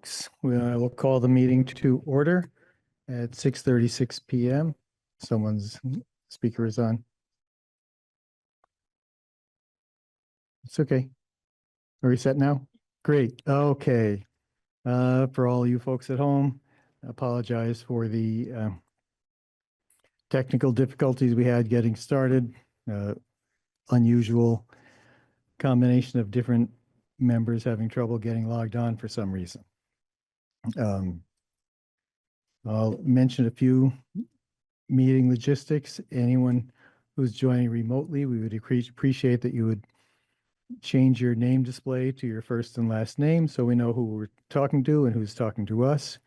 folks. We'll call the meeting to order at 6:36 p.m. Someone's speaker is on. It's okay. Are we set now? Great. Okay. For all you folks at home, I apologize for the technical difficulties we had getting started. Unusual combination of different members having trouble getting logged on for some reason. I'll mention a few meeting logistics. Anyone who's joining remotely, we would appreciate that you would change your name display to your first and last name so we know who we're talking to and who's talking to us.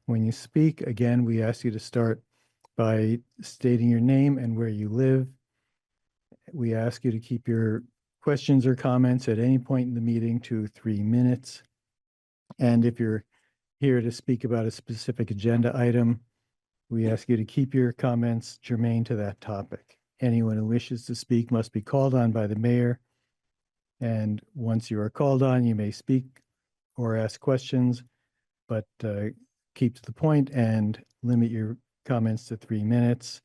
When you speak, again, we ask you to start by stating your name and where you live. We ask you to keep your questions or comments at any point in the meeting to 3 minutes. And if you're here to speak about a specific agenda item, we ask you to keep your comments germane to that topic. Anyone who wishes to speak must be called on by the mayor. And once you are called on, you may speak or ask questions, but keep to the point and limit your comments to 3 minutes.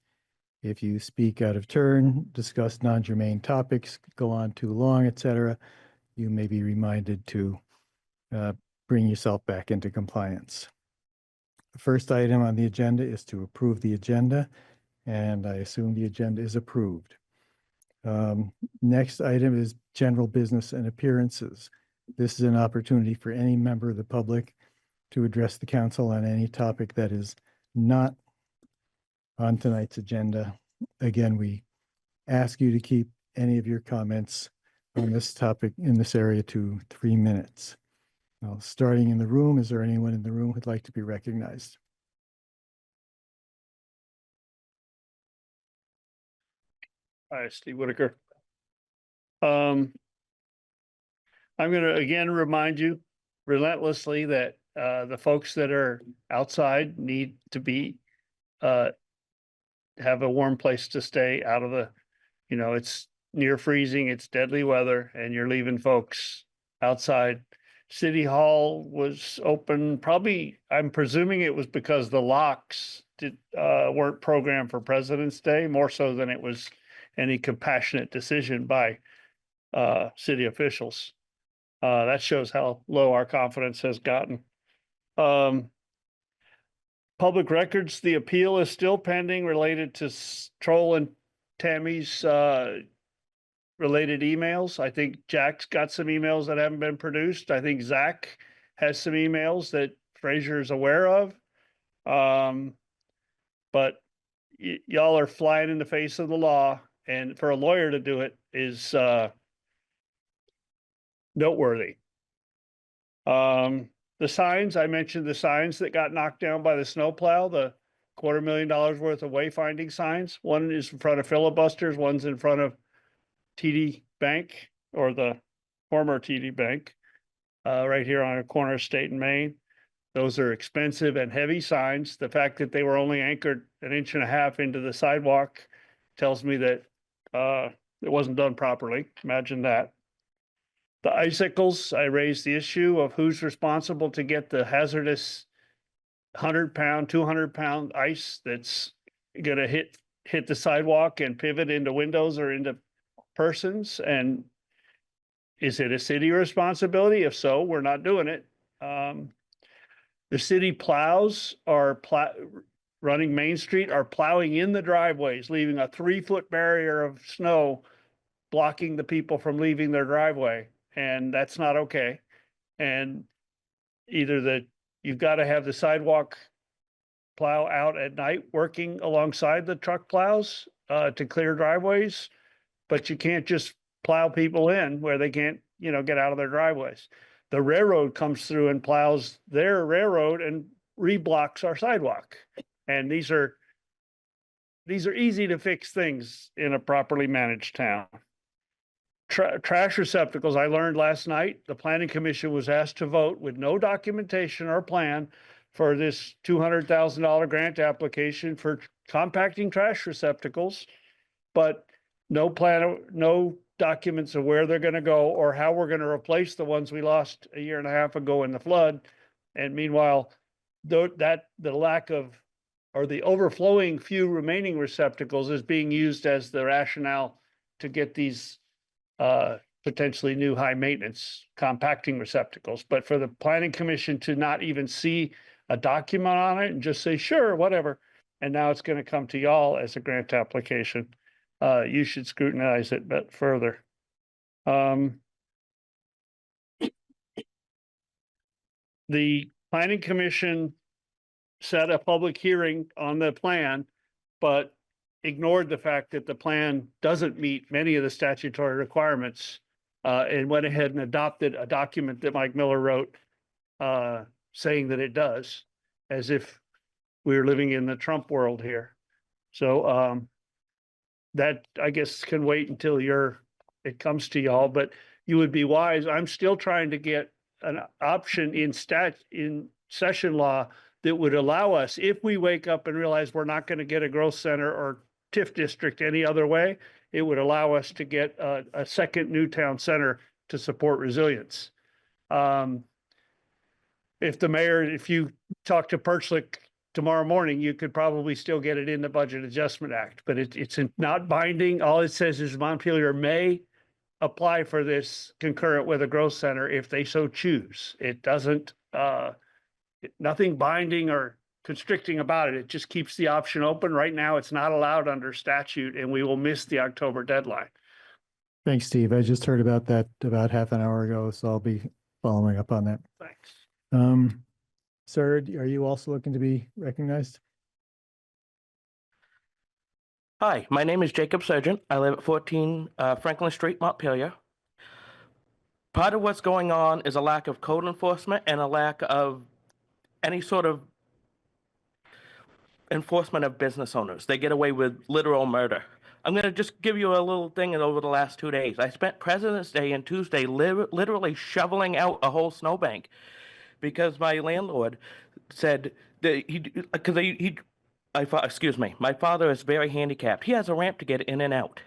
If you speak out of turn, discuss non-germane topics, go on too long, etc., you may be reminded to bring yourself back into compliance. The first item on the agenda is to approve the agenda, and I assume the agenda is approved. Next item is general business and appearances. This is an opportunity for any member of the public to address the council on any topic that is not on tonight's agenda. Again, we ask you to keep any of your comments on this topic in this area to 3 minutes. Now, starting in the room, is there anyone in the room who'd like to be recognized? Hi, Steve Whitaker. I'm going to again remind you relentlessly that the folks that are outside need to be have a warm place to stay out of the, it's near freezing, it's deadly weather, and you're leaving folks outside. City Hall was open probably, I'm presuming it was because the locks weren't programmed for President's Day, more so than it was any compassionate decision by city officials. That shows how low our confidence has gotten. Public records, the appeal is still pending related to Troll and Tammy's related emails. I think Jack's got some emails that haven't been produced. I think Zach has some emails that Fraser is aware of. But y'all are flying in the face of the law, and for a lawyer to do it is noteworthy. The signs, I mentioned the signs that got knocked down by the snowplow, the $250,000 worth of wayfinding signs. One is in front of Filibusters, one's in front of TD Bank, or the former TD Bank, right here on a corner of State and Main. Those are expensive and heavy signs. The fact that they were only anchored 1.5 inches into the sidewalk tells me that it wasn't done properly. Imagine that. The icicles, I raised the issue of who's responsible to get the hazardous 100-pound, 200-pound ice that's going to hit the sidewalk and pivot into windows or into persons. And is it a city responsibility? If so, we're not doing it. The city plows are running Main Street, are plowing in the driveways, leaving a 3-foot barrier of snow blocking the people from leaving their driveway. And that's not okay. And either you've got to have the sidewalk plow out at night working alongside the truck plows to clear driveways, but you can't just plow people in where they can't, get out of their driveways. The railroad comes through and plows their railroad and reblocks our sidewalk. And these are easy to fix things in a properly managed town. Trash receptacles, I learned last night, the Planning Commission was asked to vote with no documentation or plan for this $200,000 grant application for compacting trash receptacles, but no plan, no documents of where they're going to go or how we're going to replace the ones we lost 1.5 years ago in the flood. And meanwhile, the lack of, or the overflowing few remaining receptacles is being used as the rationale to get these potentially new high maintenance compacting receptacles. But for the planning commission to not even see a document on it and just say, sure, whatever, and now it's going to come to y'all as a grant application, you should scrutinize it but further. The planning commission set a public hearing on the plan, but ignored the fact that the plan doesn't meet many of the statutory requirements, and went ahead and adopted a document that Mike Miller wrote, saying that it does, as if we were living in the Trump world here. So that, I guess, can wait until it comes to y'all, but you would be wise. I'm still trying to get an option in session law that would allow us, if we wake up and realize we're not going to get a growth center or TIF district any other way, it would allow us to get a second new town center to support resilience. If you talk to Perchlik tomorrow morning, you could probably still get it in the Budget Adjustment Act, but it's not binding. All it says is Montpelier may apply for this concurrent with a growth center if they so choose. It doesn't, nothing binding or constricting about it. It just keeps the option open. Right now, it's not allowed under statute, and we will miss the October deadline. Thanks, Steve. I just heard about that about half an hour ago, so I'll be following up on that. Thanks. Sir, are you also looking to be recognized? Hi, my name is Jacob Sargent. I live at 14 Franklin Street, Montpelier. Part of what's going on is a lack of code enforcement and a lack of any sort of enforcement of business owners. They get away with literal murder. I'm going to just give you a little thing over the last 2 days. I spent President's Day and Tuesday literally shoveling out a whole snowbank because my landlord said that my father is very handicapped. He has a ramp to get in and out.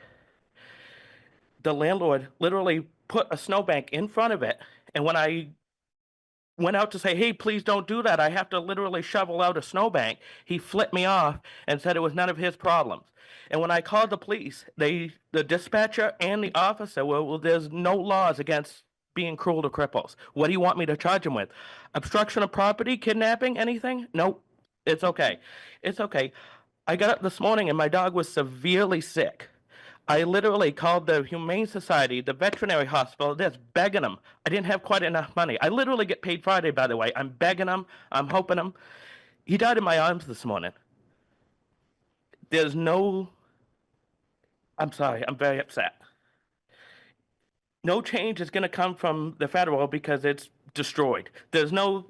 The landlord literally put a snowbank in front of it, and when I went out to say, hey, please don't do that, I have to literally shovel out a snowbank, he flipped me off and said it was none of his problems. And when I called the police, the dispatcher and the officer, well, there's no laws against being cruel to cripples. What do you want me to charge him with? Obstruction of property, kidnapping, anything? Nope. It's okay. It's okay. I got up this morning and my dog was severely sick. I literally called the Humane Society, the veterinary hospital, just begging them. I didn't have quite enough money. I literally get paid Friday, by the way. I'm begging them. I'm hoping them. He died in my arms this morning. I'm sorry. I'm very upset. No change is going to come from the federal because it's destroyed. There's no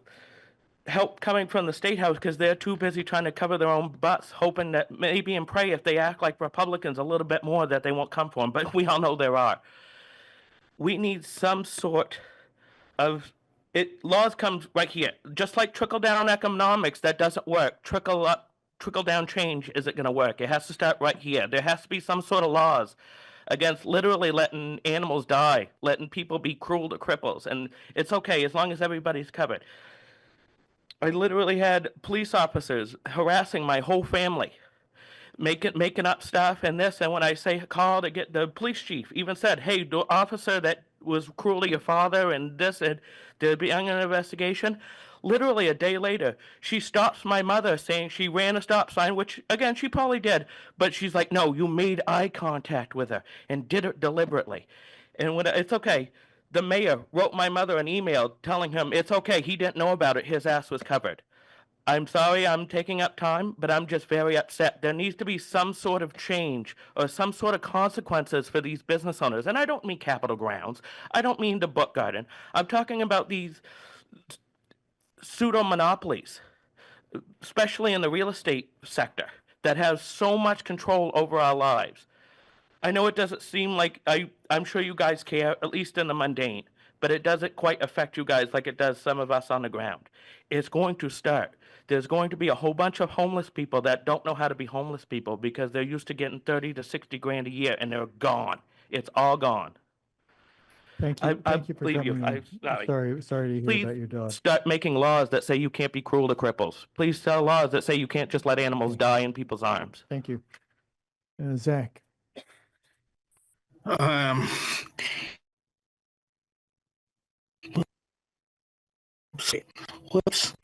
help coming from the State House because they're too busy trying to cover their own butts, hoping that maybe and pray if they act like Republicans a little bit more that they won't come for them. But we all know there are. We need some sort of laws come right here. Just like trickle down economics, that doesn't work. Trickle down change isn't going to work. It has to start right here. There has to be some sort of laws against literally letting animals die, letting people be cruel to cripples. And it's okay as long as everybody's covered. I literally had police officers harassing my whole family, making up stuff and this. And when I say call to get the police chief, even said, hey, the officer that was cruel to your father and this, and there'd be an investigation. Literally a day later, she stops my mother saying she ran a stop sign, which again, she probably did. But she's like, no, you made eye contact with her and did it deliberately. And it's okay. The mayor wrote my mother an email telling him it's okay. He didn't know about it. His ass was covered. I'm sorry I'm taking up time, but I'm just very upset. There needs to be some sort of change or some sort of consequences for these business owners. And I don't mean Capitol Grounds. I don't mean the Book Garden. I'm talking about these pseudo-monopolies, especially in the real estate sector, that have so much control over our lives. I know it doesn't seem like, I'm sure you guys care, at least in the mundane, but it doesn't quite affect you guys like it does some of us on the ground. It's going to start. There's going to be a whole bunch of homeless people that don't know how to be homeless people because they're used to getting 30 to 60 grand a year and they're gone. It's all gone. Thank you. I Thank you for believe you. coming in. I'm Sorry to hear Please about your dog. start making laws that say you can't be cruel to cripples. Please tell laws that say you can't just let animals Okay. die in people's arms. Thank you. Zach, Um, whoops.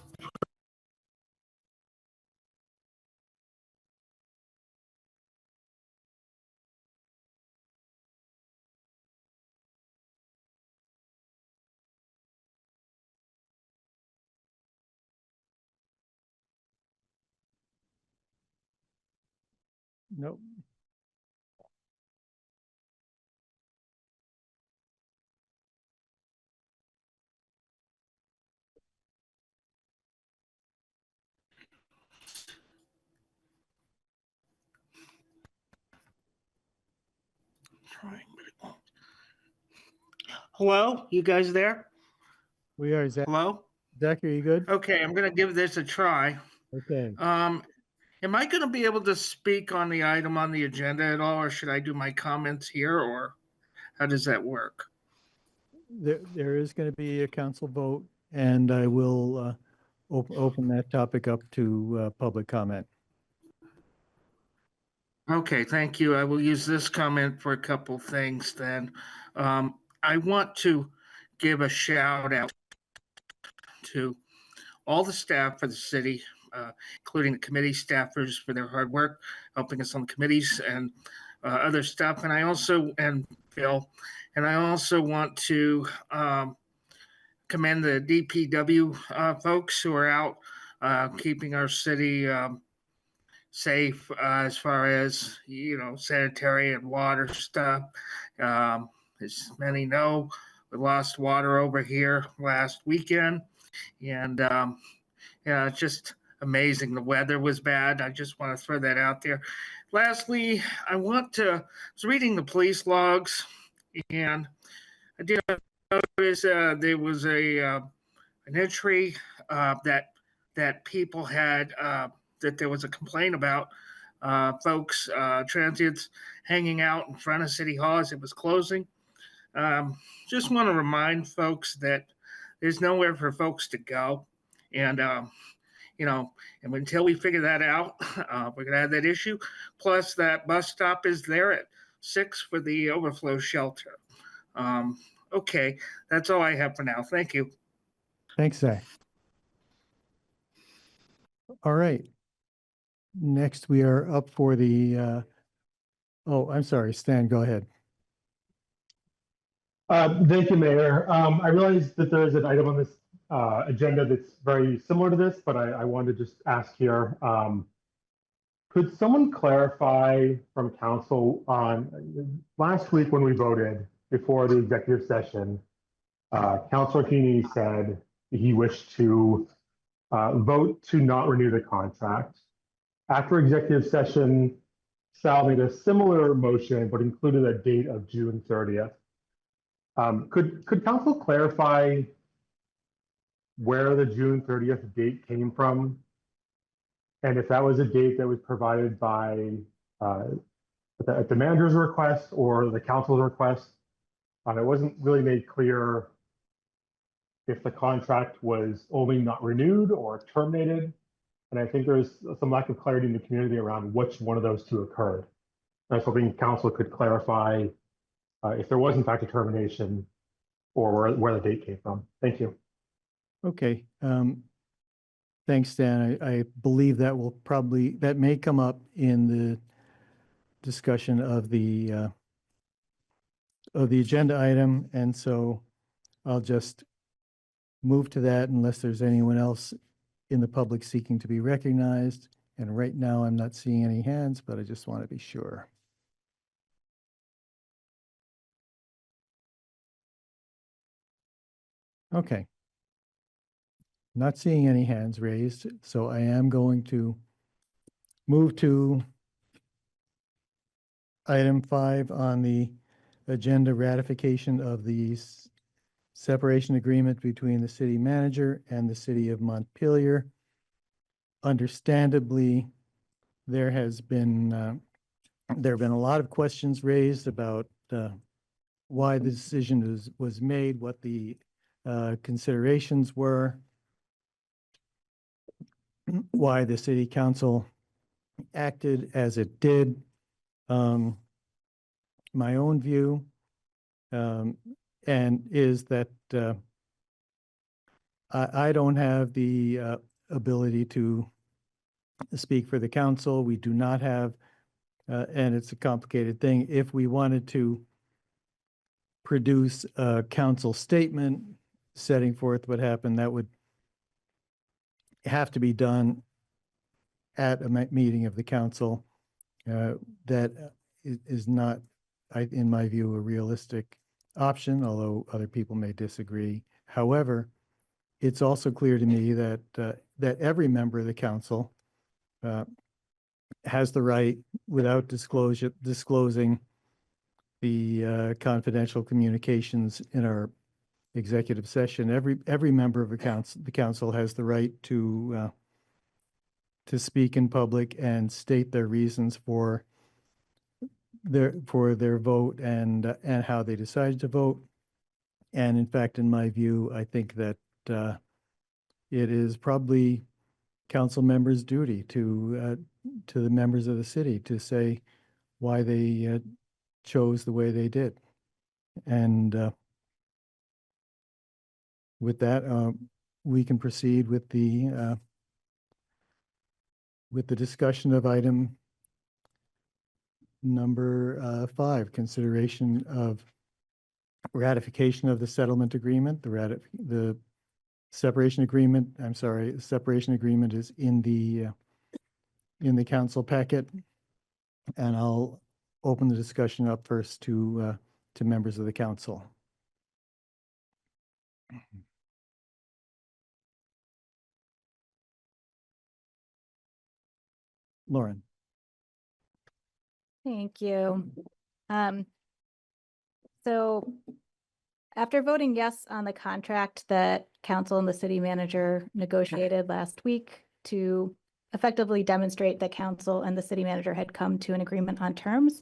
nope. Hello, you guys there? We are Zach. Hello? Zach, are you good? Okay, I'm gonna give this a try. Okay. Am I gonna be able to speak on the item on the agenda at all, or should I do my comments here, or how does that work? There is going to be a council vote, and I will open that topic up to public comment. Okay, thank you. I will use this comment for a couple things then. I want to give a shout out to all the staff for the city, including the committee staffers for their hard work, helping us on the committees and other stuff. And Phil, and I also want to commend the DPW folks who are out keeping our city safe as far as, sanitary and water stuff. As many know, we lost water over here last weekend. And yeah, it's just amazing. The weather was bad. I just want to throw that out there. Lastly, I was reading the police logs, and I did notice there was an entry that people had that there was a complaint about folks, transients hanging out in front of City Hall as it was closing. Just want to remind folks that there's nowhere for folks to go. And, and until we figure that out, we're going to have that issue. Plus, that bus stop is there at 6 for the overflow shelter. Okay, that's all I have for now. Thank you. Thanks, Zach. All right. Next, we are up for the, oh, I'm sorry, Stan, go ahead. Thank you, Mayor. I realize that there is an item on this agenda that's very similar to this, but I wanted to just ask here, could someone clarify from council on last week when we voted before the executive session, Councilor Keeney said he wished to vote to not renew the contract. After executive session, Sal made a similar motion, but included a date of June 30th. Could council clarify where the June 30th date came from? And if that was a date that was provided by at the manager's request or the council's request? It wasn't really made clear if the contract was only not renewed or terminated. And I think there's some lack of clarity in the community around which one of those two occurred. I was hoping council could clarify if there was in fact a termination or where the date came from. Thank you. Okay. Thanks, Stan. I believe that that may come up in the discussion of the agenda item. And so I'll just move to that unless there's anyone else in the public seeking to be recognized. And right now I'm not seeing any hands, but I just want to be sure. Okay. Not seeing any hands raised, so I am going to move to item 5 on the agenda, ratification of the separation agreement between the city manager and the city of Montpelier. Understandably, there have been a lot of questions raised about why the decision was made, what the considerations were, why the city council acted as it did. My own view and is that I don't have the ability to speak for the council. We do not have, and it's a complicated thing. If we wanted to produce a council statement setting forth what happened, that would have to be done at a meeting of the council. That is not, in my view, a realistic option, although other people may disagree. However, it's also clear to me that that every member of the council has the right, without disclosing the confidential communications in our executive session. Every member of the council has the right to speak in public and state their reasons for their vote and how they decided to vote. And in fact, in my view, I think that it is probably council members' duty to the members of the city to say why they chose the way they did. And with that, we can proceed with the discussion of item number 5, consideration of ratification of the settlement agreement. The separation agreement, I'm sorry, the separation agreement is in the council packet. And I'll open the discussion up first to members of the council. Lauren. Thank you. So after voting yes on the contract that council and the city manager negotiated last week to effectively demonstrate that council and the city manager had come to an agreement on terms,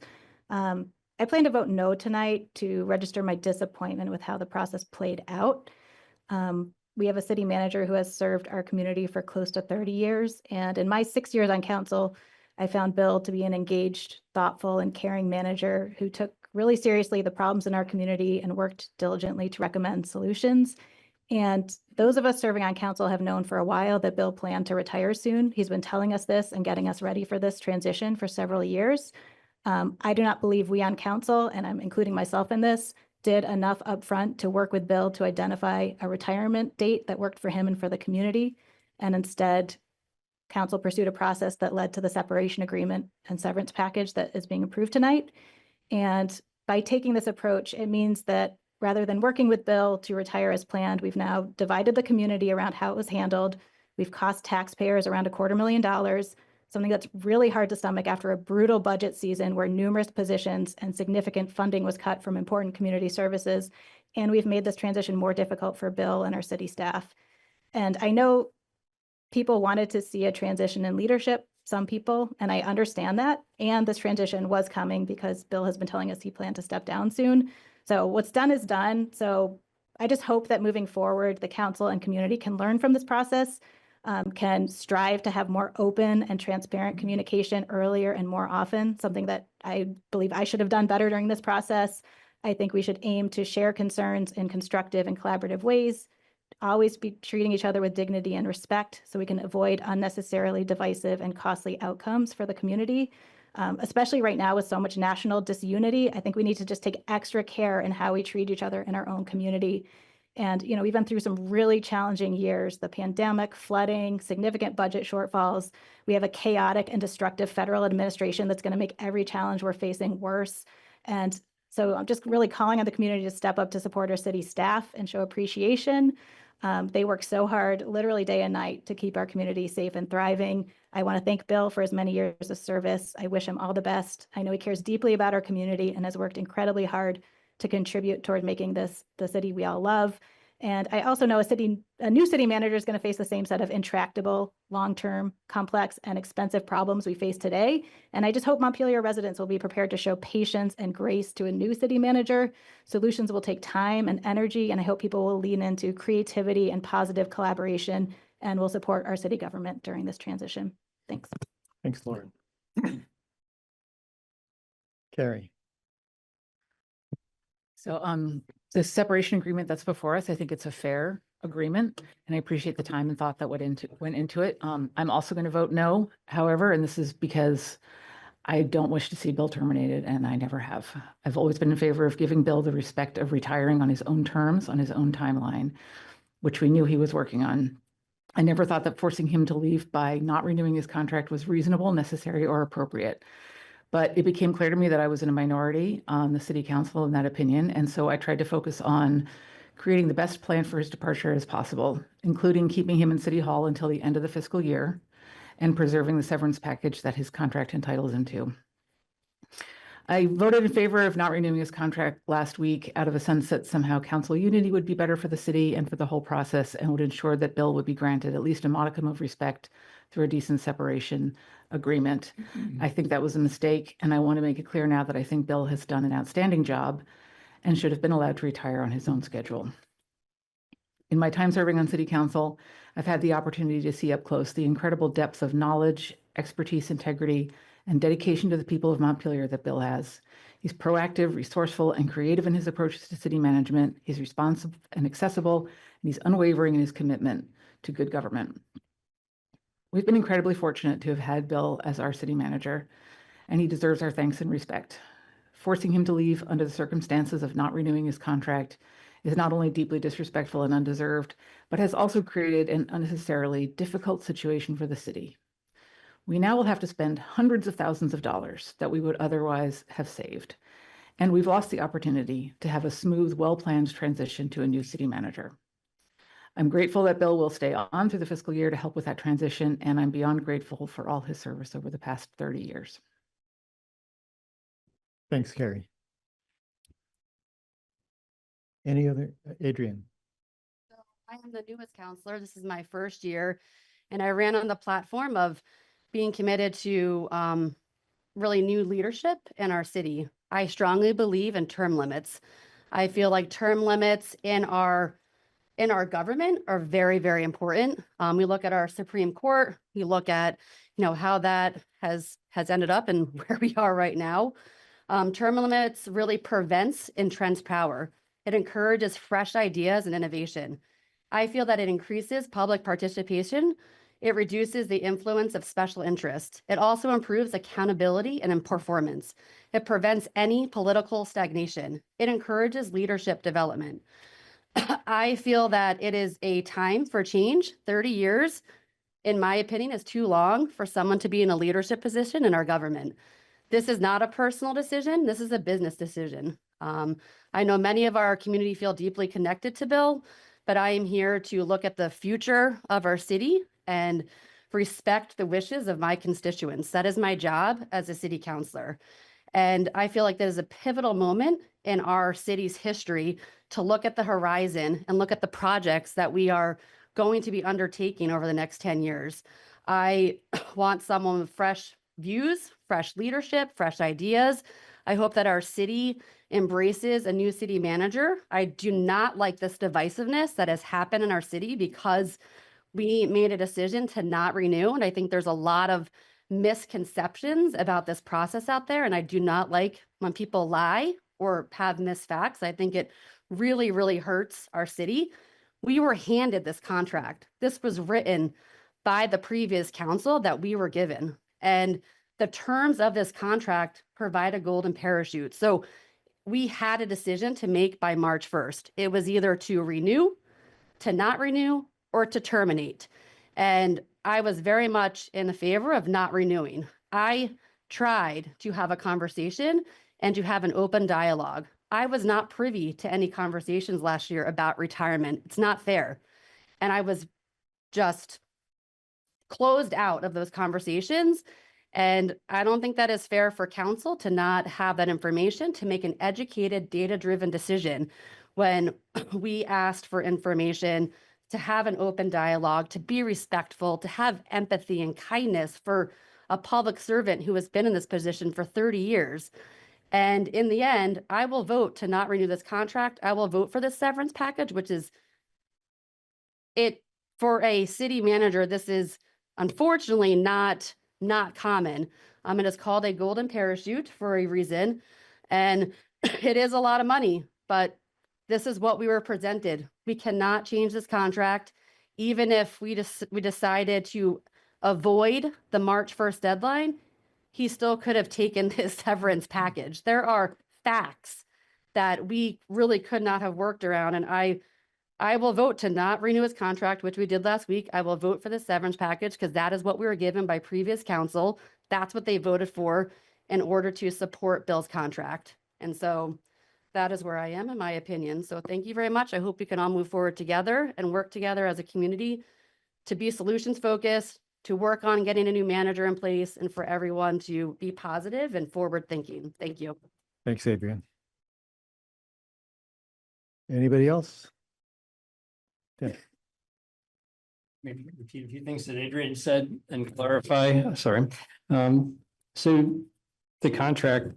I plan to vote no tonight to register my disappointment with how the process played out. We have a city manager who has served our community for close to 30 years. And in my 6 years on council, I found Bill to be an engaged, thoughtful, and caring manager who took really seriously the problems in our community and worked diligently to recommend solutions. And those of us serving on council have known for a while that Bill planned to retire soon. He's been telling us this and getting us ready for this transition for several years. I do not believe we on council, and I'm including myself in this, did enough upfront to work with Bill to identify a retirement date that worked for him and for the community. And instead, council pursued a process that led to the separation agreement and severance package that is being approved tonight. And by taking this approach, it means that rather than working with Bill to retire as planned, we've now divided the community around how it was handled. We've cost taxpayers around $250,000, something that's really hard to stomach after a brutal budget season where numerous positions and significant funding was cut from important community services. And we've made this transition more difficult for Bill and our city staff. And I know people wanted to see a transition in leadership, some people, and I understand that. And this transition was coming because Bill has been telling us he planned to step down soon. So what's done is done. So I just hope that moving forward, the council and community can learn from this process, can strive to have more open and transparent communication earlier and more often, something that I believe I should have done better during this process. I think we should aim to share concerns in constructive and collaborative ways, always be treating each other with dignity and respect so we can avoid unnecessarily divisive and costly outcomes for the community. Especially right now with so much national disunity, I think we need to just take extra care in how we treat each other in our own community. And, you know, we've been through some really challenging years, the pandemic, flooding, significant budget shortfalls. We have a chaotic and destructive federal administration that's going to make every challenge we're facing worse. And so I'm just really calling on the community to step up to support our city staff and show appreciation. They work so hard, literally day and night, to keep our community safe and thriving. I want to thank Bill for his many years of service. I wish him all the best. I know he cares deeply about our community and has worked incredibly hard to contribute toward making this the city we all love. And I also know a new city manager is going to face the same set of intractable, long-term, complex, and expensive problems we face today. And I just hope Montpelier residents will be prepared to show patience and grace to a new city manager. Solutions will take time and energy, and I hope people will lean into creativity and positive collaboration and will support our city government during this transition. Thanks. Thanks, Lauren. Carrie. So the separation agreement that's before us, I think it's a fair agreement, and I appreciate the time and thought that went into it. I'm also going to vote no, however, and this is because I don't wish to see Bill terminated, and I never have. I've always been in favor of giving Bill the respect of retiring on his own terms, on his own timeline, which we knew he was working on. I never thought that forcing him to leave by not renewing his contract was reasonable, necessary, or appropriate. But it became clear to me that I was in a minority on the city council in that opinion. And so I tried to focus on creating the best plan for his departure as possible, including keeping him in City Hall until the end of the fiscal year and preserving the severance package that his contract entitles him to. I voted in favor of not renewing his contract last week out of a sense that somehow council unity would be better for the city and for the whole process and would ensure that Bill would be granted at least a modicum of respect through a decent separation agreement. I think that was a mistake, and I want to make it clear now that I think Bill has done an outstanding job and should have been allowed to retire on his own schedule. In my time serving on city council, I've had the opportunity to see up close the incredible depth of knowledge, expertise, integrity, and dedication to the people of Montpelier that Bill has. He's proactive, resourceful, and creative in his approaches to city management. He's responsive and accessible, and he's unwavering in his commitment to good government. We've been incredibly fortunate to have had Bill as our city manager, and he deserves our thanks and respect. Forcing him to leave under the circumstances of not renewing his contract is not only deeply disrespectful and undeserved, but has also created an unnecessarily difficult situation for the city. We now will have to spend hundreds of thousands of dollars that we would otherwise have saved. And we've lost the opportunity to have a smooth, well-planned transition to a new city manager. I'm grateful that Bill will stay on through the fiscal year to help with that transition, and I'm beyond grateful for all his service over the past 30 years. Thanks, Carrie. Any other, Adrian? So I am the newest counselor. This is my first year, and I ran on the platform of being committed to really new leadership in our city. I strongly believe in term limits. I feel like term limits in our government are very, very important. We look at our Supreme Court, we look at, how that has ended up and where we are right now. Term limits really prevents entrenched power. It encourages fresh ideas and innovation. I feel that it increases public participation. It reduces the influence of special interests. It also improves accountability and performance. It prevents any political stagnation. It encourages leadership development. I feel that it is a time for change. 30 years, in my opinion, is too long for someone to be in a leadership position in our government. This is not a personal decision. This is a business decision. I know many of our community feel deeply connected to Bill, but I am here to look at the future of our city and respect the wishes of my constituents. That is my job as a city councilor. And I feel like that is a pivotal moment in our city's history to look at the horizon and look at the projects that we are going to be undertaking over the next 10 years. I want someone with fresh views, fresh leadership, fresh ideas. I hope that our city embraces a new city manager. I do not like this divisiveness that has happened in our city because we made a decision to not renew. And I think there's a lot of misconceptions about this process out there. And I do not like when people lie or have misfacts. I think it really, really hurts our city. We were handed this contract. This was written by the previous council that we were given. And the terms of this contract provide a golden parachute. So we had a decision to make by March 1st. It was either to renew, to not renew, or to terminate. And I was very much in the favor of not renewing. I tried to have a conversation and to have an open dialogue. I was not privy to any conversations last year about retirement. It's not fair. And I was just closed out of those conversations. And I don't think that is fair for council to not have that information to make an educated, data-driven decision. when we asked for information, to have an open dialogue, to be respectful, to have empathy and kindness for a public servant who has been in this position for 30 years. And in the end, I will vote to not renew this contract. I will vote for this severance package, which is it for a city manager. This is unfortunately not common. It is called a golden parachute for a reason. And it is a lot of money, but this is what we were presented. We cannot change this contract. Even if we decided to avoid the March 1st deadline, he still could have taken this severance package. There are facts that we really could not have worked around. And I will vote to not renew his contract, which we did last week. I will vote for the severance package because that is what we were given by previous council. That's what they voted for in order to support Bill's contract. And so that is where I am in my opinion. So thank you very much. I hope we can all move forward together and work together as a community to be solutions focused, to work on getting a new manager in place, and for everyone to be positive and forward thinking. Thank you. Thanks, Adrian. Anybody else? Tim. Maybe repeat a few things that Adrian said and clarify, sorry. So the contract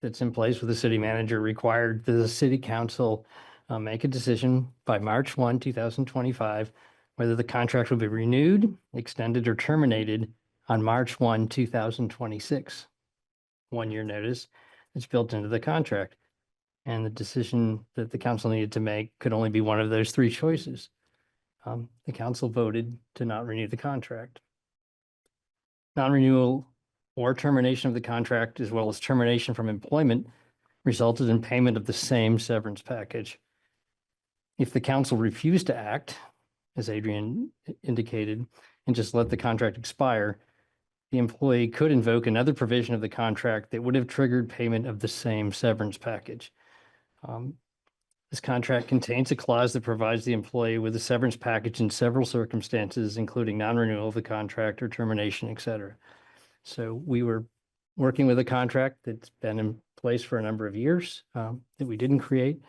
that's in place with the city manager required that the city council make a decision by March 1, 2025, whether the contract will be renewed, extended, or terminated on March 1, 2026. 1 year notice is built into the contract. And the decision that the council needed to make could only be one of those three choices. The council voted to not renew the contract. Non-renewal or termination of the contract, as well as termination from employment, resulted in payment of the same severance package. If the council refused to act, as Adrian indicated, and just let the contract expire, the employee could invoke another provision of the contract that would have triggered payment of the same severance package. This contract contains a clause that provides the employee with a severance package in several circumstances, including non-renewal of the contract or termination, et cetera. So we were working with a contract that's been in place for a number of years that we didn't create.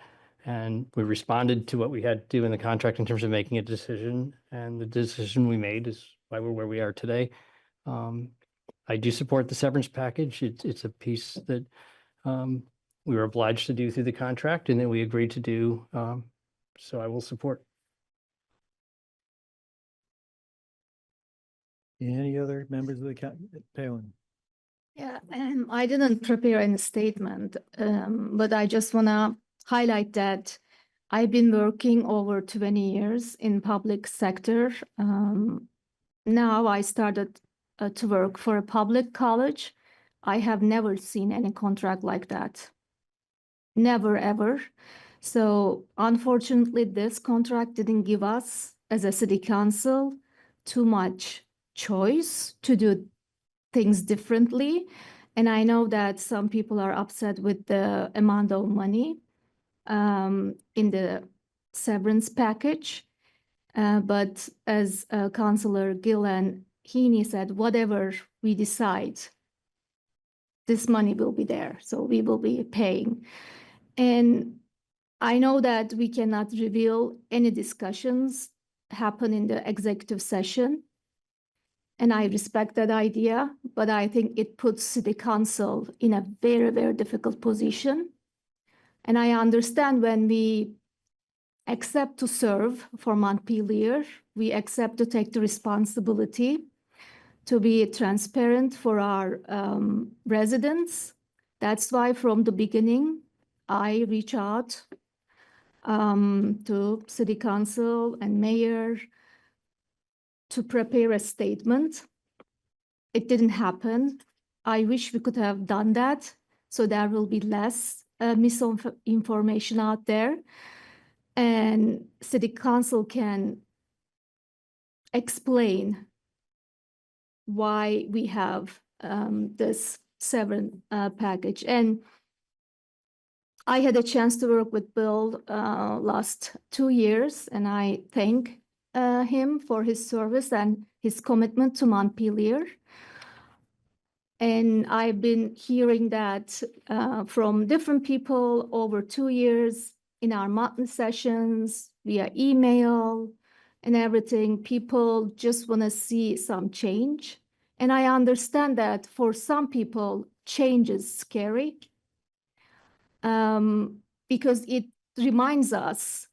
And we responded to what we had to do in the contract in terms of making a decision. And the decision we made is why we're where we are today. I do support the severance package. It's a piece that we were obliged to do through the contract and that we agreed to do. So I will support. Any other members of the Palin? Yeah, I didn't prepare any statement, but I just want to highlight that I've been working over 20 years in public sector. Now I started to work for a public college. I have never seen any contract like that. Never, ever. So unfortunately, this contract didn't give us, as a city council, too much choice to do things differently. And I know that some people are upset with the amount of money in the severance package. But as Councillor Gillen Heaney said, whatever we decide, this money will be there. So we will be paying. And I know that we cannot reveal any discussions happen in the executive session. And I respect that idea, but I think it puts City Council in a very, very difficult position. And I understand when we accept to serve for Montpelier, we accept to take the responsibility to be transparent for our residents. That's why from the beginning, I reach out to City Council and Mayor to prepare a statement. It didn't happen. I wish we could have done that, so there will be less misinformation out there. And City Council can explain why we have this severance package. And I had a chance to work with Bill last 2 years, and I thank him for his service and his commitment to Montpelier. And I've been hearing that from different people over 2 years in our monthly sessions, via email and everything. People just want to see some change. And I understand that for some people, change is scary because it reminds us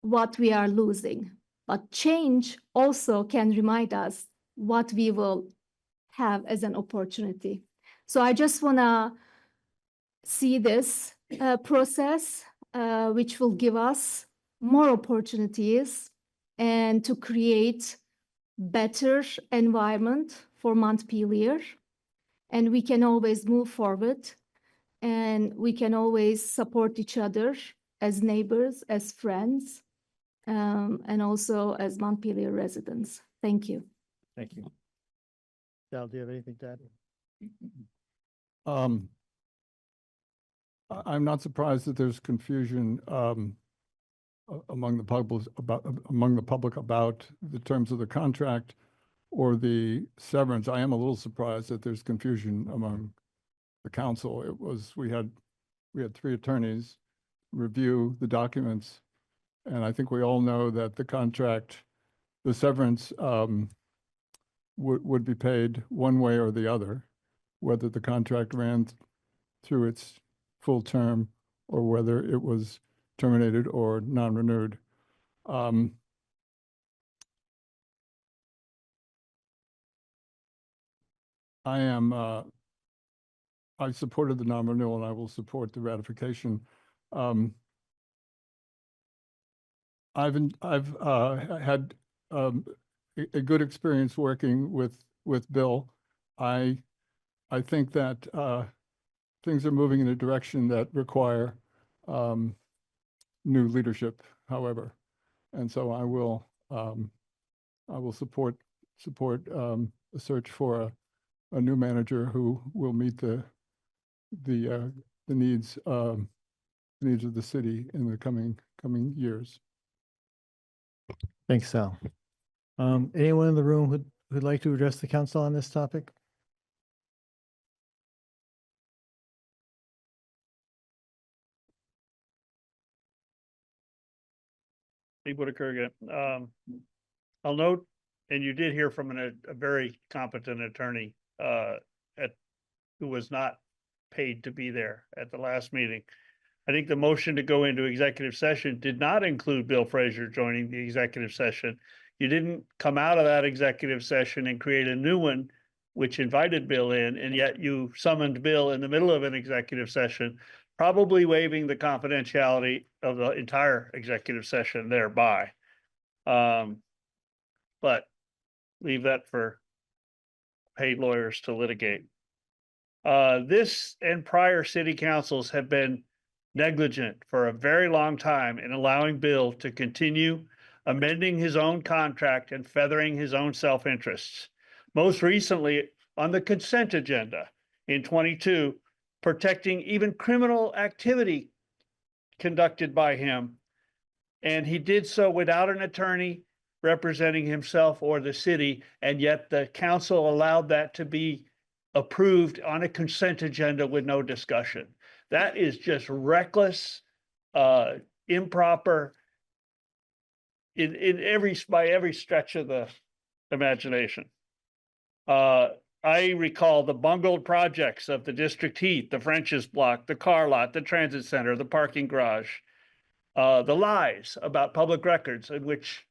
what we are losing. But change also can remind us what we will have as an opportunity. So I just want to see this process, which will give us more opportunities and to create better environment for Montpelier. And we can always move forward and we can always support each other as neighbors, as friends, and also as Montpelier residents. Thank you. Thank you. Sal, do you have anything to add? I'm not surprised that there's confusion among the public about the terms of the contract or the severance. I am a little surprised that there's confusion among the council. We had 3 attorneys review the documents, and I think we all know that the severance would be paid one way or the other, whether the contract ran through its full term or whether it was terminated or non-renewed. I supported the non-renewal and I will support the ratification. I've had a good experience working with Bill. I think that things are moving in a direction that require new leadership, however, and so I will support a search for a new manager who will meet the needs of the city in the coming years. Thanks, Sal. Anyone in the room who'd like to address the council on this topic? Lee Whitaker again. I'll note, and you did hear from a very competent attorney who was not paid to be there at the last meeting. I think the motion to go into executive session did not include Bill Frazier joining the executive session. You didn't come out of that executive session and create a new one, which invited Bill in, and yet you summoned Bill in the middle of an executive session, probably waiving the confidentiality of the entire executive session thereby. But leave that for paid lawyers to litigate. This and prior city councils have been negligent for a very long time in allowing Bill to continue amending his own contract and feathering his own self-interests. Most recently on the consent agenda in 22, protecting even criminal activity conducted by him. And he did so without an attorney representing himself or the city, and yet the council allowed that to be approved on a consent agenda with no discussion. That is just reckless, improper by every stretch of the imagination. I recall the bungled projects of the District Heat, the French's Block, the car lot, the transit center, the parking garage, the lies about public records in which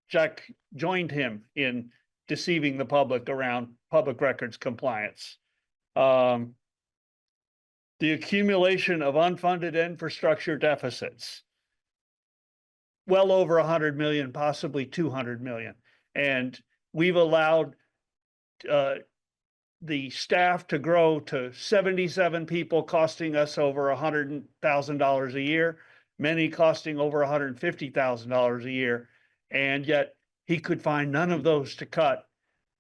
Jack joined him in deceiving the public around public records compliance. The accumulation of unfunded infrastructure deficits, well over 100 million, possibly 200 million. And we've allowed the staff to grow to 77 people, costing us over $100,000 a year, many costing over $150,000 a year. And yet he could find none of those to cut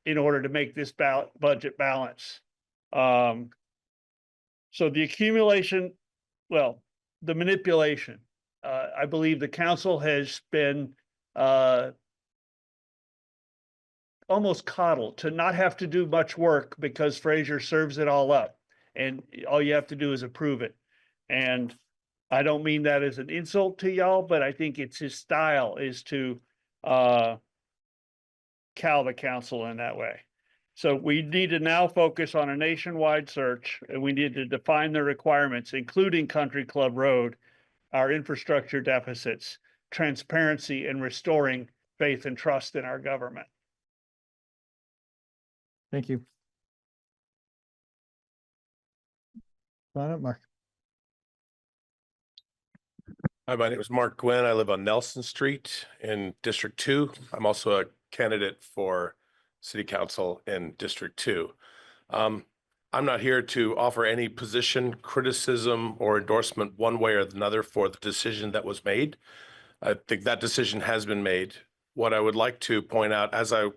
in order to make this budget balance. So the accumulation, well, the manipulation, I believe the council has been almost coddled, to not have to do much work because Fraser serves it all up. And all you have to do is approve it. And I don't mean that as an insult to y'all, but I think it's his style is to cow the council in that way. So we need to now focus on a nationwide search, and we need to define the requirements, including Country Club Road, our infrastructure deficits, transparency, and restoring faith and trust in our government. Thank you. Come on up, Mark. Hi, my name is Mark Gwynn. I live on Nelson Street in District 2. I'm also a candidate for City Council in District 2. I'm not here to offer any position, criticism, or endorsement one way or another for the decision that was made. I think that decision has been made. What I would like to point out, as I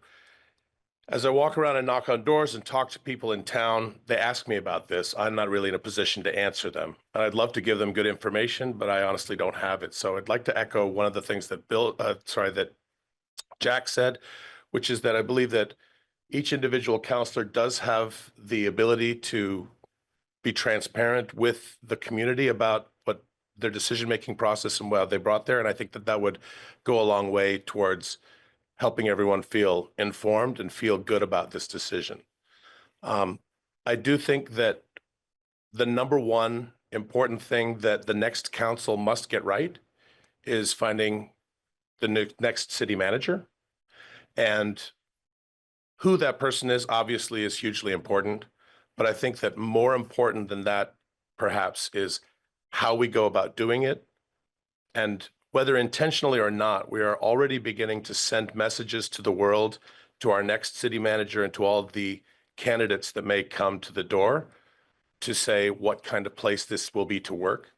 walk around and knock on doors and talk to people in town, they ask me about this. I'm not really in a position to answer them. And I'd love to give them good information, but I honestly don't have it. So I'd like to echo one of the things that that Jack said, which is that I believe that each individual counselor does have the ability to be transparent with the community about what their decision-making process and what they brought there. And I think that that would go a long way towards helping everyone feel informed and feel good about this decision. I do think that the number one important thing that the next council must get right is finding the next city manager. And who that person is obviously is hugely important. But I think that more important than that, perhaps, is how we go about doing it. And whether intentionally or not, we are already beginning to send messages to the world, to our next city manager, and to all of the candidates that may come to the door to say what kind of place this will be to work.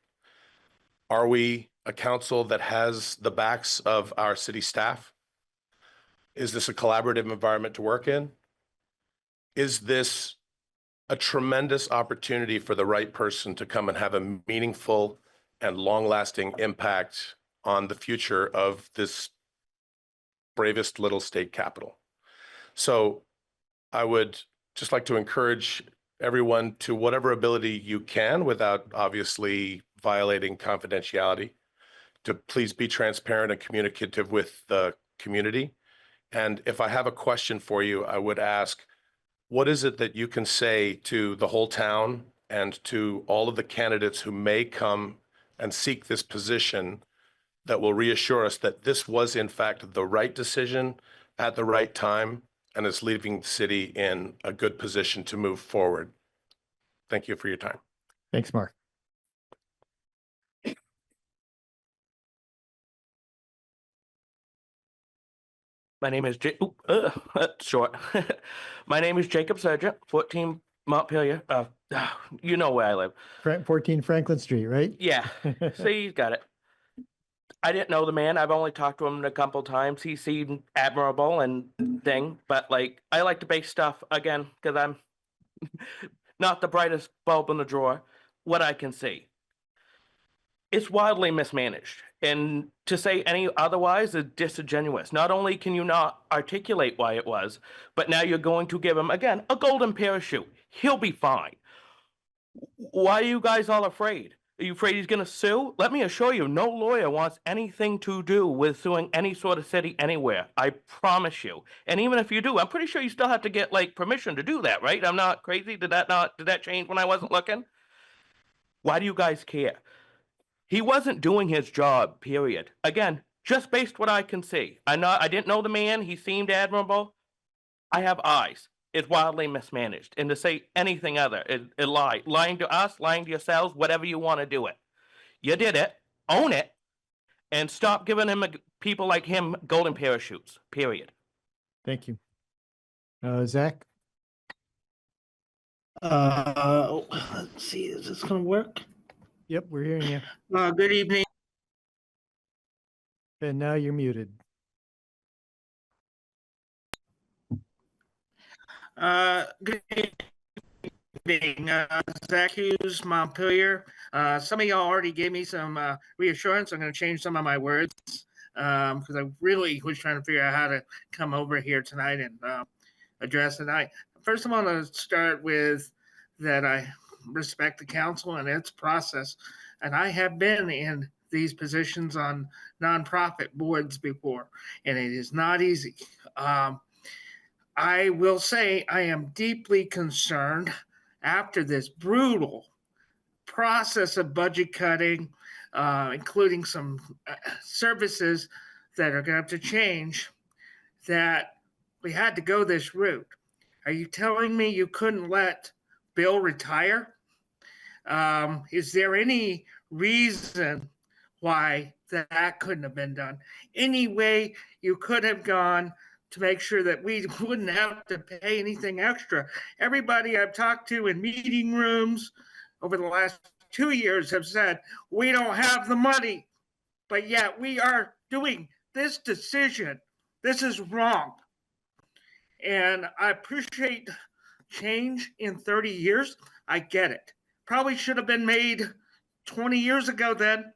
Are we a council that has the backs of our city staff? Is this a collaborative environment to work in? Is this a tremendous opportunity for the right person to come and have a meaningful and long-lasting impact on the future of this bravest little state capital? So I would just like to encourage everyone to whatever ability you can, without obviously violating confidentiality, to please be transparent and communicative with the community. And if I have a question for you, I would ask, what is it that you can say to the whole town and to all of the candidates who may come and seek this position that will reassure us that this was in fact the right decision at the right time and is leaving the city in a good position to move forward? Thank you for your time. Thanks, Mark. My name is short. My name is Jacob Sargent, 14 Montpelier. You know where I live. 14 Franklin Street, right? Yeah. See, you got it. I didn't know the man. I've only talked to him a couple times. He seemed admirable and thing, but like, I like to base stuff again because I'm not the brightest bulb in the drawer. What I can see, it's wildly mismanaged, and to say any otherwise is disingenuous. Not only can you not articulate why it was, but now you're going to give him again a golden parachute. He'll be fine. Why are you guys all afraid? Are you afraid he's going to sue? Let me assure you, no lawyer wants anything to do with suing any sort of city anywhere. I promise you. And even if you do, I'm pretty sure you still have to get like permission to do that, right? I'm not crazy. Did that change when I wasn't looking? Why do you guys care? He wasn't doing his job, period. Again, just based what I can see. I didn't know the man. He seemed admirable. I have eyes. It's wildly mismanaged. And to say anything other is a lie. Lying to us, lying to yourselves, whatever you want to do it. You did it. Own it. And stop giving him people like him golden parachutes, period. Thank you. Zach? Let's see, is this going to work? Yep, we're hearing you. Good evening. And now you're muted. Good evening, Zach Hughes, Montpelier. Some of y'all already gave me some reassurance. I'm going to change some of my words. because I really was trying to figure out how to come over here tonight and address it. First, I want to start with that I respect the council and its process, and I have been in these positions on nonprofit boards before, and it is not easy. I will say I am deeply concerned after this brutal process of budget cutting, including some services that are going to have to change, that we had to go this route. Are you telling me you couldn't let Bill retire? Is there any reason why that couldn't have been done? Any way you could have gone to make sure that we wouldn't have to pay anything extra? Everybody I've talked to in meeting rooms over the last 2 years have said, we don't have the money, but yet we are doing this decision. This is wrong. And I appreciate change in 30 years. I get it. Probably should have been made 20 years ago then.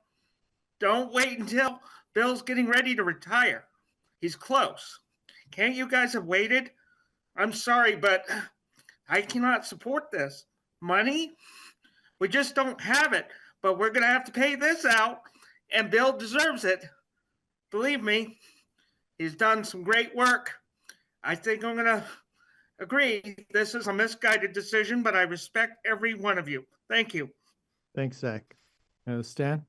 Don't wait until Bill's getting ready to retire. He's close. Can't you guys have waited? I'm sorry, but I cannot support this. Money? We just don't have it, but we're going to have to pay this out, and Bill deserves it. Believe me, he's done some great work. I think I'm going to agree this is a misguided decision, but I respect every one of you. Thank you. Thanks, Zach. Stan?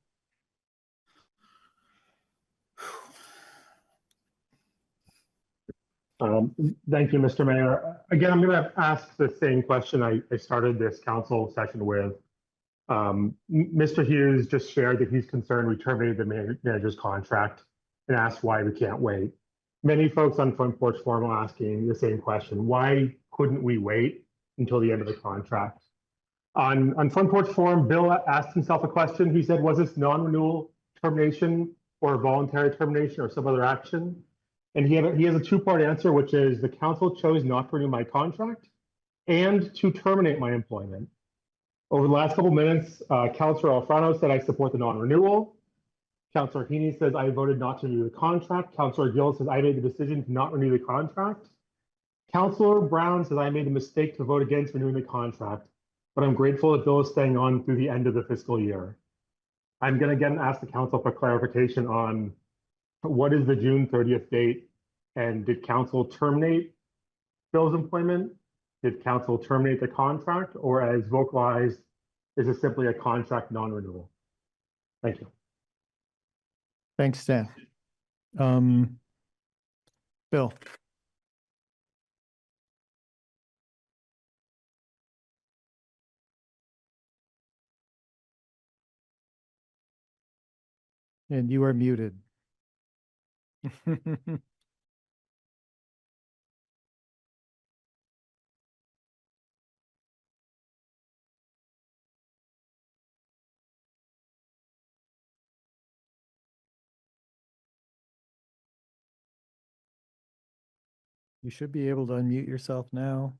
Thank you, Mr. Mayor. Again, I'm going to ask the same question I started this council session with. Mr. Hughes just shared that he's concerned we terminated the manager's contract and asked why we can't wait. Many folks on Front Porch Forum are asking the same question. Why couldn't we wait until the end of the contract? On Front Porch Forum, Bill asked himself a question. He said, was this non-renewal termination or voluntary termination or some other action? And he has a two-part answer, which is the council chose not to renew my contract and to terminate my employment. Over the last couple of minutes, Councilor Alfano said I support the non-renewal. Councilor Heaney says I voted not to renew the contract. Councilor Gill says I made the decision to not renew the contract. Councilor Brown says I made the mistake to vote against renewing the contract, but I'm grateful that Bill is staying on through the end of the fiscal year. I'm going to again ask the council for clarification on what is the June 30th date, and did council terminate Bill's employment? Did council terminate the contract, or as vocalized, is it simply a contract non-renewal? Thank you. Thanks, Stan. Bill? And you are muted. You should be able to unmute yourself now.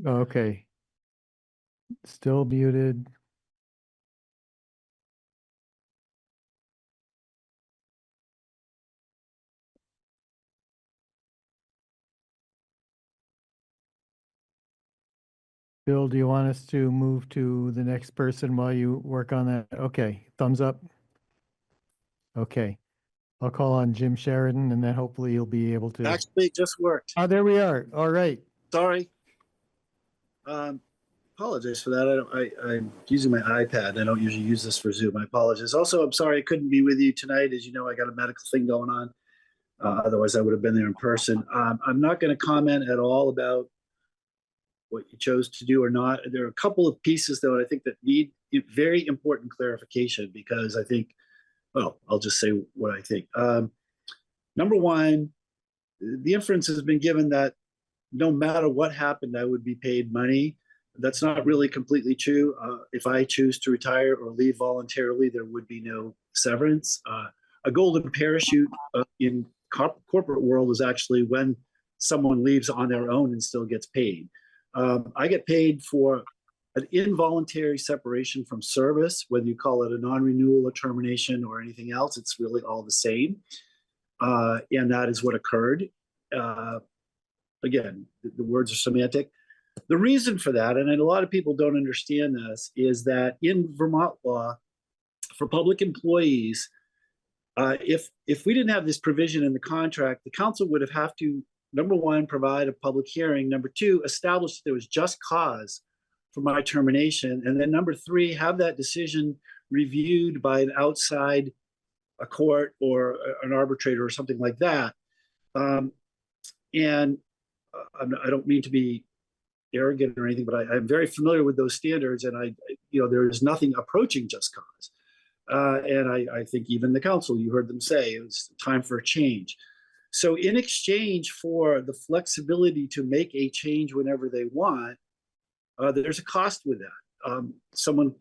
Okay. Still muted. Bill, do you want us to move to the next person while you work on that? Okay, thumbs up. Okay, I'll call on Jim Sheridan and then hopefully you'll be able to. Actually, it just worked. Oh, there we are. All right. Sorry. Apologize for that. I'm using my iPad. I don't usually use this for Zoom. I apologize. Also, I'm sorry I couldn't be with you tonight. As you know, I got a medical thing going on. Otherwise, I would have been there in person. I'm not going to comment at all about what you chose to do or not. There are a couple of pieces, though, I think that need very important clarification because I think, well, I'll just say what I think. Number one, the inference has been given that no matter what happened, I would be paid money. That's not really completely true. If I choose to retire or leave voluntarily, there would be no severance. A golden parachute in corporate world is actually when someone leaves on their own and still gets paid. I get paid for an involuntary separation from service, whether you call it a non-renewal or termination or anything else, it's really all the same. And that is what occurred. Again, the words are semantic. The reason for that, and a lot of people don't understand this, is that in Vermont law, for public employees, if we didn't have this provision in the contract, the council would have to, number one, provide a public hearing. Number two, establish that there was just cause for my termination. And then number three, have that decision reviewed by an outside, a court or an arbitrator or something like that. And I don't mean to be arrogant or anything, but I'm very familiar with those standards, and there is nothing approaching just cause. And I think even the council, you heard them say it was time for a change. So in exchange for the flexibility to make a change whenever they want, there's a cost with that. Someone,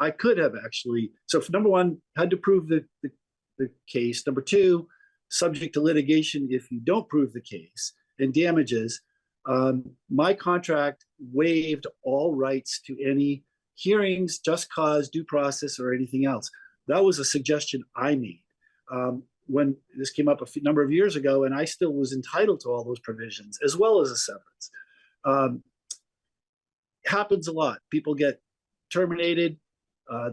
I could have actually, so for number one, had to prove the case. Number two, subject to litigation if you don't prove the case, and damages. My contract waived all rights to any hearings, just cause, due process, or anything else. That was a suggestion I made when this came up a number of years ago, and I still was entitled to all those provisions, as well as a severance. Happens a lot. People get terminated,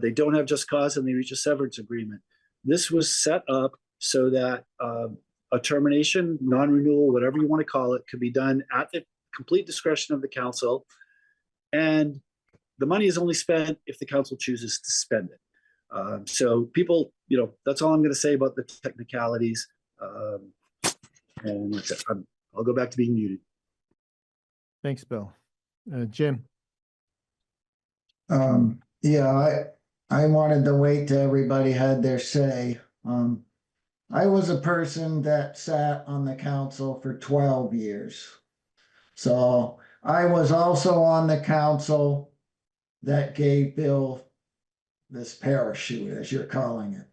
they don't have just cause, and they reach a severance agreement. This was set up so that a termination, non-renewal, whatever you want to call it, could be done at the complete discretion of the council. And the money is only spent if the council chooses to spend it. So people, that's all I'm going to say about the technicalities. And that's it. I'll go back to being muted. Thanks, Bill. Jim. Yeah, I wanted to wait till everybody had their say. I was a person that sat on the council for 12 years. So I was also on the council that gave Bill this parachute, as you're calling it.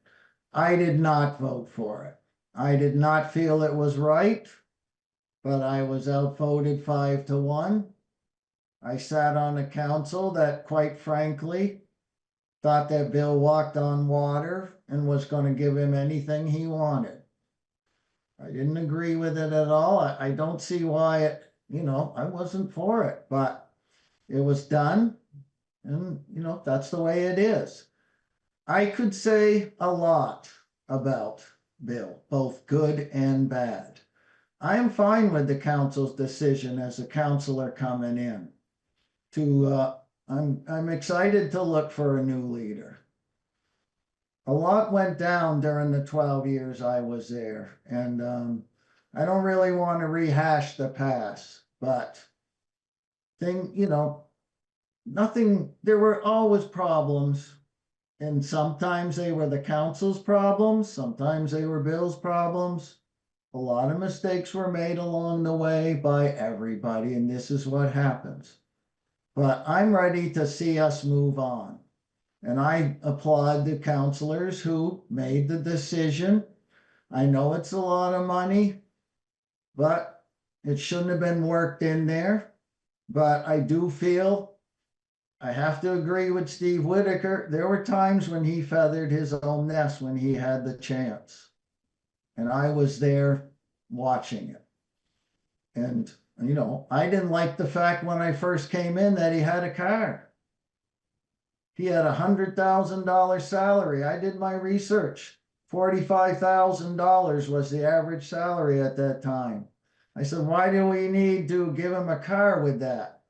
I did not vote for it. I did not feel it was right, but I was outvoted 5-1. I sat on a council that, quite frankly, thought that Bill walked on water and was going to give him anything he wanted. I didn't agree with it at all. I don't see why I wasn't for it, but it was done. And, that's the way it is. I could say a lot about Bill, both good and bad. I am fine with the council's decision as a councilor coming in I'm excited to look for a new leader. A lot went down during the 12 years I was there, and I don't really want to rehash the past, but nothing, there were always problems, and sometimes they were the council's problems, sometimes they were Bill's problems. A lot of mistakes were made along the way by everybody, and this is what happens. But I'm ready to see us move on. And I applaud the counselors who made the decision. I know it's a lot of money, but it shouldn't have been worked in there. But I do feel, I have to agree with Steve Whitaker, there were times when he feathered his own nest when he had the chance. And I was there watching it. And I didn't like the fact when I first came in that he had a car. He had $100,000 salary. I did my research. $45,000 was the average salary at that time. I said, why do we need to give him a car with that?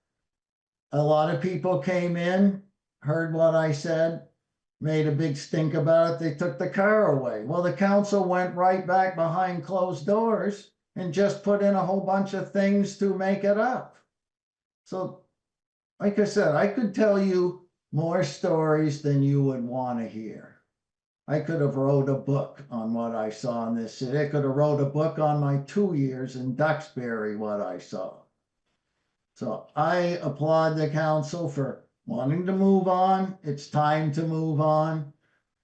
A lot of people came in, heard what I said, made a big stink about it. They took the car away. Well, the council went right back behind closed doors and just put in a whole bunch of things to make it up. So, like I said, I could tell you more stories than you would want to hear. I could have wrote a book on what I saw in this city. I could have wrote a book on my 2 years in Duxbury, what I saw. So I applaud the council for wanting to move on. It's time to move on.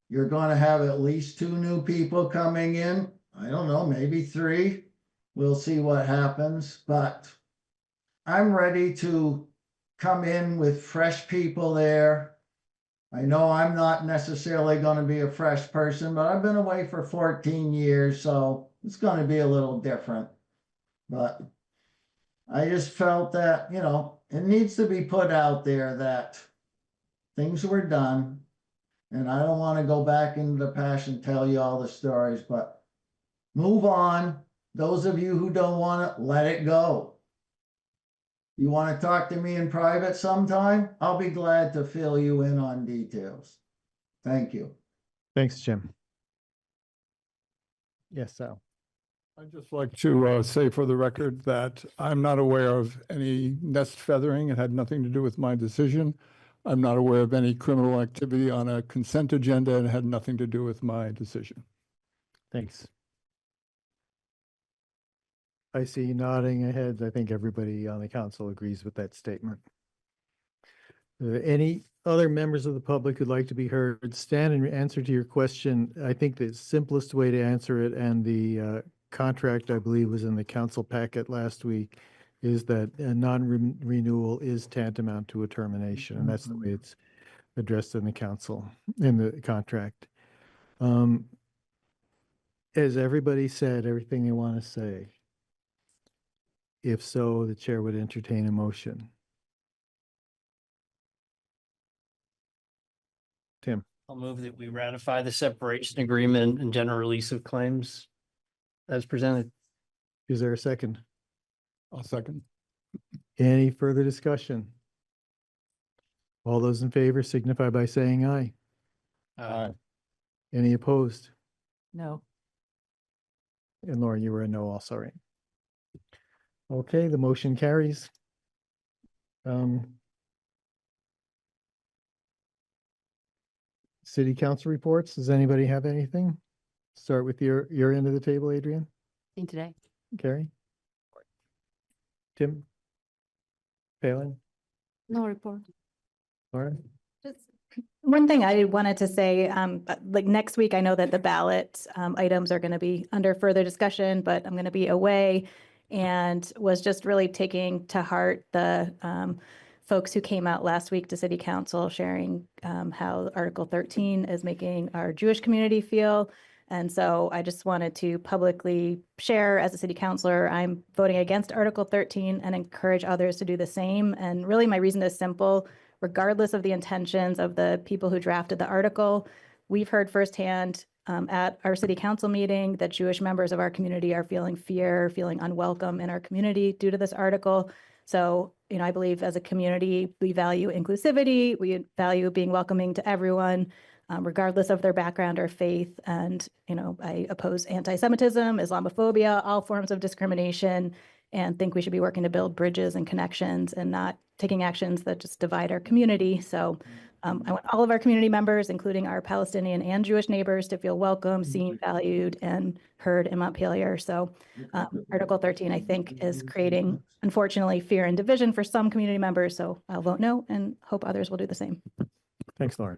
You're going to have at least 2 new people coming in. I don't know, maybe 3. We'll see what happens, but I'm ready to come in with fresh people there. I know I'm not necessarily going to be a fresh person, but I've been away for 14 years, so it's going to be a little different. But I just felt that, it needs to be put out there that things were done. And I don't want to go back into the past and tell you all the stories, but move on. Those of you who don't want it, let it go. You want to talk to me in private sometime? I'll be glad to fill you in on details. Thank you. Thanks, Jim. Yes, Sal. I'd just like to say for the record that I'm not aware of any nest feathering. It had nothing to do with my decision. I'm not aware of any criminal activity on a consent agenda, and it had nothing to do with my decision. Thanks. I see you nodding heads. I think everybody on the council agrees with that statement. Any other members of the public who'd like to be heard? Stan, in answer to your question, I think the simplest way to answer it, and the contract, I believe, was in the council packet last week, is that a non-renewal is tantamount to a termination, and that's the way it's addressed in the council, in the contract. Has everybody said everything they want to say? If so, the chair would entertain a motion. Tim, I'll move that we ratify the separation agreement and general release of claims as presented. is there a second? I'll second. Any further discussion? All those in favor signify by saying aye. Aye. Any opposed? No. And Lauren, you were a no also, right? Okay, the motion carries. City council reports. Does anybody have anything? Start with your end of the table, Adrian. Today. Carrie? Tim? Palin? No report. Lauren? Just one thing I wanted to say, like next week, I know that the ballot items are going to be under further discussion, but I'm going to be away, and was just really taking to heart the folks who came out last week to City Council sharing how Article 13 is making our Jewish community feel. And so I just wanted to publicly share, as a city councilor, I'm voting against Article 13 and encourage others to do the same. And really my reason is simple. Regardless of the intentions of the people who drafted the article, we've heard firsthand at our city council meeting that Jewish members of our community are feeling fear, feeling unwelcome in our community due to this article. So, I believe as a community, we value inclusivity, we value being welcoming to everyone, regardless of their background or faith. And, I oppose anti-Semitism, Islamophobia, all forms of discrimination, and think we should be working to build bridges and connections and not taking actions that just divide our community. So I want all of our community members, including our Palestinian and Jewish neighbors, to feel welcome, seen, valued, and heard in Montpelier. So Article 13, I think, is creating, unfortunately, fear and division for some community members. So I'll vote no and hope others will do the same. Thanks, Lauren.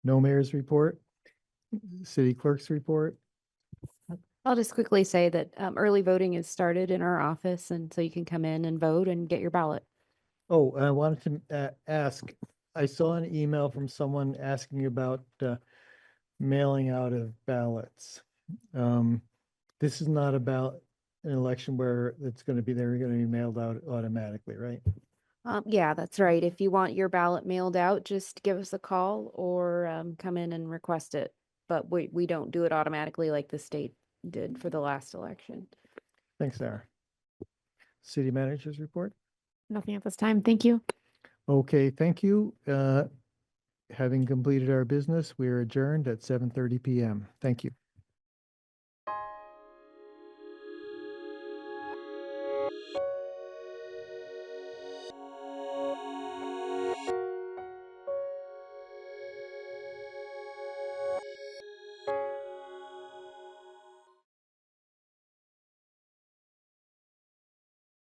No mayor's report, city clerk's report. I'll just quickly say that early voting is started in our office, and so you can come in and vote and get your ballot. Oh, I wanted to ask, I saw an email from someone asking about mailing out of ballots. This is not about an election where they're going to be mailed out automatically, right? Yeah, that's right. If you want your ballot mailed out, just give us a call or come in and request it. But we don't do it automatically like the state did for the last election. Thanks, Sarah. City manager's report. Nothing at this time. Thank you. Okay, thank you. Having completed our business, we are adjourned at 7:30 p.m. Thank you.